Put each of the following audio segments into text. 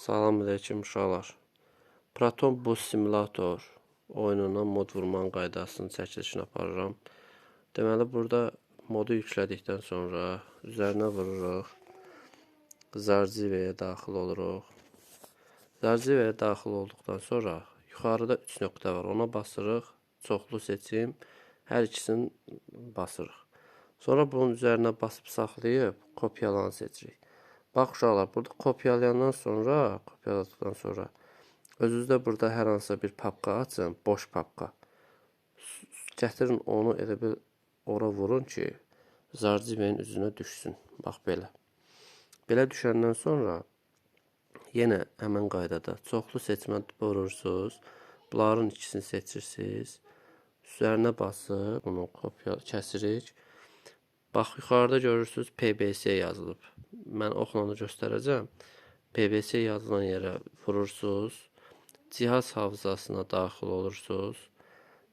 Salamünaleyküm uşaqlar. Proton Bus Simulator oyununa mod vurmanın qaydasının çəkilişini aparıram. Deməli, burada modu yüklədikdən sonra üzərinə vururuq. Zarziveyə daxil oluruq. Zarziveyə daxil olduqdan sonra yuxarıda 3 nöqtə var. Ona basırıq. Çoxlu seçim. Hər ikisini basırıq. Sonra bunun üzərinə basıb saxlayıb kopyalanı seçirik. Bax uşaqlar, burada kopyaladıqdan sonra özünüzdə burada hər hansısa bir papka açın, boş papka. Gətirin onu elə bir ora vurun ki, Zarziveyin üzünə düşsün. Bax belə. Belə düşəndən sonra yenə həmən qaydada çoxlu seçmə vurursunuz. Bunların ikisini seçirsiniz. Üzərinə basıb bunu kəsirik. Bax, yuxarıda görürsünüz PBS yazılıb. Mən oxla göstərəcəm. PBS yazılan yerə vurursunuz. Cihaz hafızasına daxil olursunuz.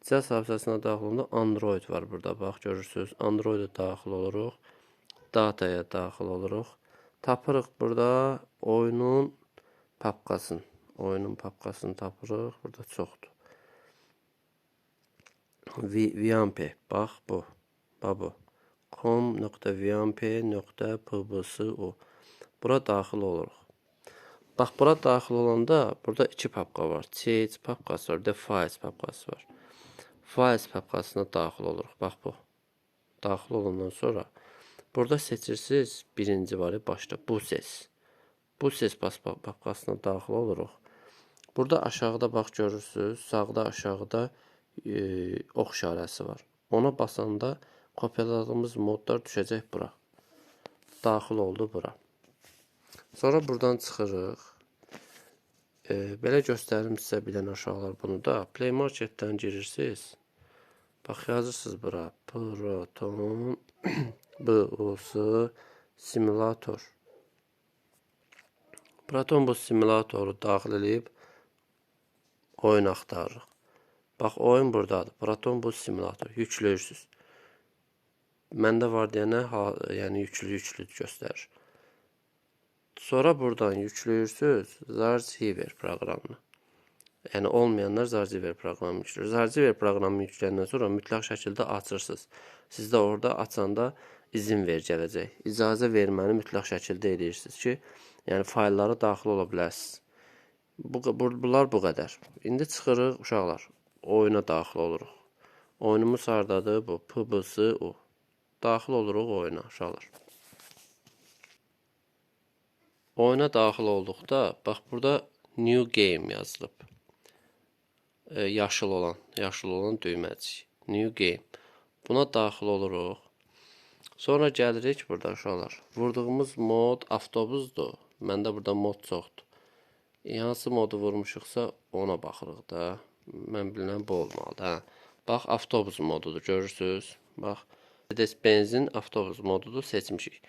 Cihaz hafızasına daxil olanda Android var burada. Bax, görürsünüz. Android'e daxil oluruq. Dataya daxil oluruq. Tapırıq burada oyunun papkasını. Oyunun papkasını tapırıq. Burada çoxdur. VMP. Bax bu. Bax bu. com.vmp.pbsu. Bura daxil oluruq. Bax, bura daxil olanda burada iki papka var. Change papkası var, Files papkası var. Files papkasına daxil oluruq. Bax bu. Daxil olandan sonra burada seçirsiniz. Birinci var başda. Bu ses. Bu ses papkasına daxil oluruq. Burada aşağıda bax görürsünüz. Sağda aşağıda ox işarəsi var. Ona basanda kopyaladığımız modlar düşəcək bura. Daxil oldu bura. Sonra buradan çıxırıq. Belə göstərim sizə bilən aşağılar bunu da. Play Marketdən girirsiniz. Bax, yazırsınız bura. Proton Bus Simulator. Proton Bus Simulatoru daxil edib oyun axtarırıq. Bax, oyun buradadır. Proton Bus Simulator. Yüklürsünüz. Məndə var deyənə, yəni yüklü göstərir. Sonra buradan yüklürsünüz Zarziver proqramını. Yəni olmayanlar Zarziver proqramını yüklür. Zarziver proqramını yükləyəndən sonra mütləq şəkildə açırsınız. Sizdə orada açanda izin ver gələcək. İcazə verməni mütləq şəkildə edirsiniz ki, yəni fayllara daxil ola bilərsiniz. Bunlar bu qədər. İndi çıxırıq uşaqlar. Oyuna daxil oluruq. Oyunumuz hardadır? Bu PBSU. Daxil oluruq oyuna uşaqlar. Oyuna daxil olduqda, bax burada New Game yazılıb. Yaşıl olan düyməcik. New Game. Buna daxil oluruq. Sonra gəlirik burada uşaqlar. Vurduğumuz mod avtobusdur. Məndə burada mod çoxdur. Hansı modu vurmuşuqsa ona baxırıq da. Mən bilən bu olmalıdır. Bax, avtobus modudur, görürsünüz. Bax, Mercedes-Benzin avtobus modudur, seçmişik.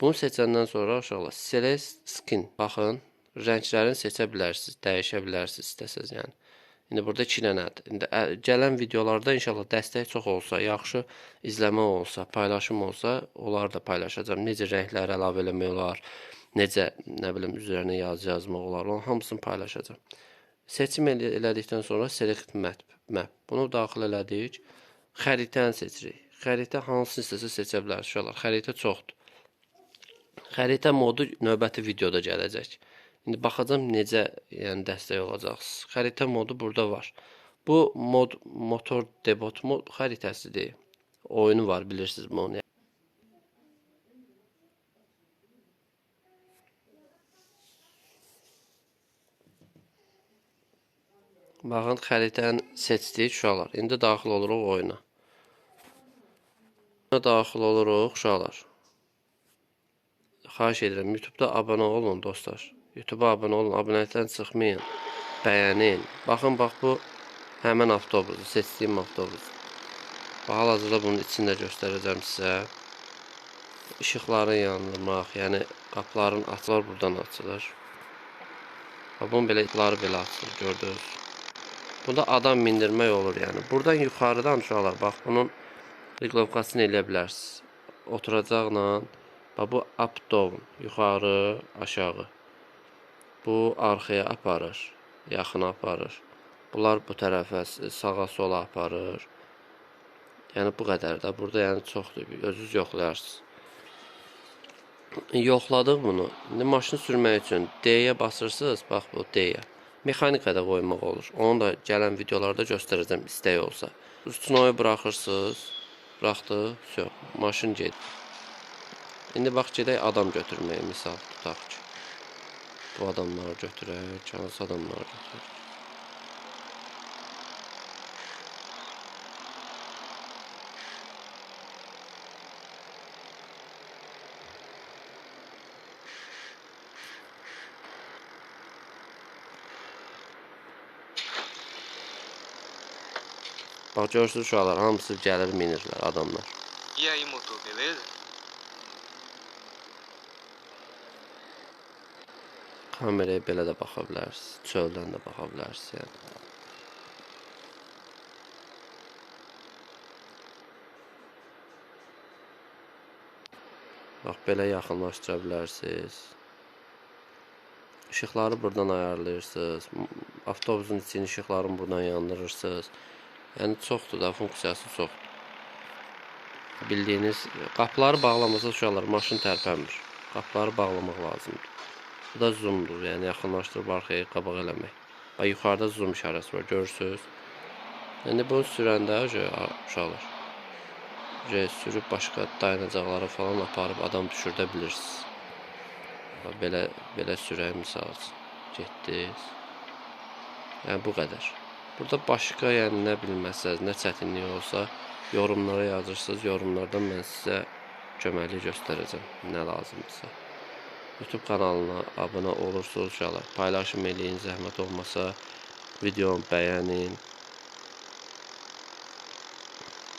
Bunu seçəndən sonra aşağıda Select Skin. Baxın, rənglərini seçə bilərsiniz, dəyişə bilərsiniz istəsəz yəni. İndi burada 2 dənədir. İndi gələn videolarda inşallah dəstək çox olsa, yaxşı izləmə olsa, paylaşım olsa, onları da paylaşacağam. Necə rəngləri əlavə eləmək olar, necə, nə bilim, üzərinə yazı yazmaq olar, onun hamısını paylaşacağam. Seçim elədikdən sonra Select Map. Bunu daxil elədik. Xəritəni seçirik. Xəritə hansı istəsə seçə bilərsiniz. Xəritə çoxdur. Xəritə modu növbəti videoda gələcək. İndi baxacağım necə dəstək olacaqsınız. Xəritə modu burada var. Bu mod motor debot mod xəritəsidir. Oyunu var, bilirsiniz mi onu? Baxın, xəritəni seçdik uşaqlar. İndi daxil oluruq oyuna. Daxil oluruq uşaqlar. Xahiş edirəm, YouTube-da abunə olun dostlar. YouTube-a abunə olun, abunəlikdən çıxmayın. Bəyənin. Baxın, bax bu həmən avtobusdur, seçdiyim avtobus. Hal-hazırda bunun içində göstərəcəm sizə. İşıqların yandırmaq, yəni qapıların açılır, buradan açılır. Bunun belə açılır, gördünüz. Bunda adam mindirmək olur, yəni. Buradan yuxarıdan uşaqlar, bax bunun reglovkasını eləyə bilərsiniz. Oturacaqla, bax bu up down, yuxarı, aşağı. Bu arxaya aparır, yaxına aparır. Bunlar bu tərəfə, sağa, sola aparır. Yəni bu qədər də. Burada yəni çoxdur. Özünüz yoxlayarsınız. Yoxladıq bunu. İndi maşını sürmək üçün D-yə basırsınız. Bax bu D-yə. Mexanikada qoymaq olur. Onu da gələn videolarda göstərəcəm istəyi olsa. Üstünoyu buraxırsınız. Buraxdıq. Все. Maşın gedir. İndi bax gedək adam götürməyə misal tutaq ki. Bu adamları götürək. Hansı adamları götürək? Bax görürsünüz uşaqlar, hamısı gəlir minirlər adamlar. E aí, motor, beleza? Kameraya belə də baxa bilərsiniz. Çöldən də baxa bilərsiniz yəni. Bax belə yaxınlaşdıra bilərsiniz. İşıqları buradan ayarlayırsınız. Avtobusun içinin işıqlarını buradan yandırırsınız. Yəni çoxdur da, funksiyası çoxdur. Bildiyiniz, qapıları bağlamasa uşaqlar maşın tərpənmir. Qapıları bağlamaq lazımdır. Bu da zoomdur, yəni yaxınlaşdırıb arxaya qabaq eləmək. Bax yuxarıda zoom işarəsi var, görürsünüz. İndi bunu sürəndə uşaqlar, sürüb başqa dayanacaqlara falan aparıb adam düşürdə bilirsiniz. Belə sürək misal üçün. Getdiniz. Yəni bu qədər. Burada başqa, yəni nə bilməsəz, nə çətinlik olsa yorumlara yazırsınız. Yorumlardan mən sizə köməklik göstərəcəm, nə lazımdırsa. YouTube kanalına abunə olursunuz uşaqlar. Paylaşım eləyin, zəhmət olmasa. Videomu bəyənin.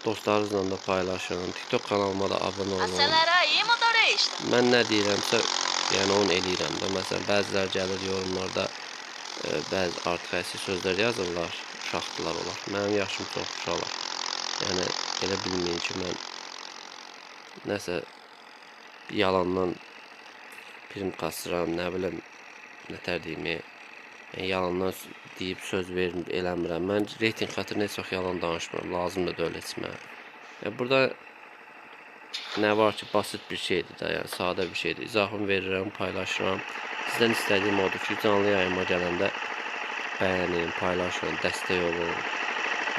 Dostlarınızla da paylaşın. TikTok kanalıma da abunə olun. Acelera aí, motorista. Mən nə deyirəmsə, yəni onu eləyirəm də. Məsələn, bəzilər gəlir yorumlarda bəzi artıq əsil sözlər yazırlar, uşaqdılar olar. Mənim yaşım çox uşaqlar. Yəni, elə bilməyin ki, mən nəsə yalandan prim kasıram, nə bilim, nətər deyim, yəni, yalandan deyib söz verim, eləmirəm. Mən reyting xatirinə heç vaxt yalan danışmıram, lazımdır da öyle etmə. Burada nə var ki, basit bir şeydir də, yəni sadə bir şeydir. İzahımı verirəm, paylaşıram. Sizdən istədiyim odur ki, canlı yayıma gələndə bəyənin, paylaşın, dəstək olun.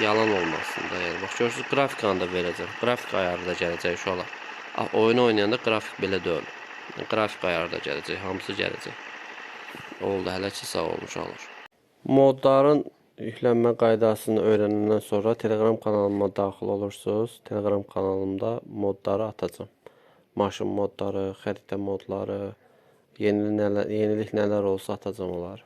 Yalan olmasın da, yəni. Bax, görürsünüz, grafikanı da verəcəm. Grafik ayarı da gələcək uşaqlar. Oyunu oynayanda qrafik belə deyil. Qrafik ayarı da gələcək, hamısı gələcək. Oldu, hələ ki, sağ olun uşaqlar. Modların yüklənmə qaydasını öyrənəndən sonra Telegram kanalıma daxil olursunuz. Telegram kanalımda modları atacağım. Maşın modları, xəritə modları, yenilik nələr olsa atacağım onları.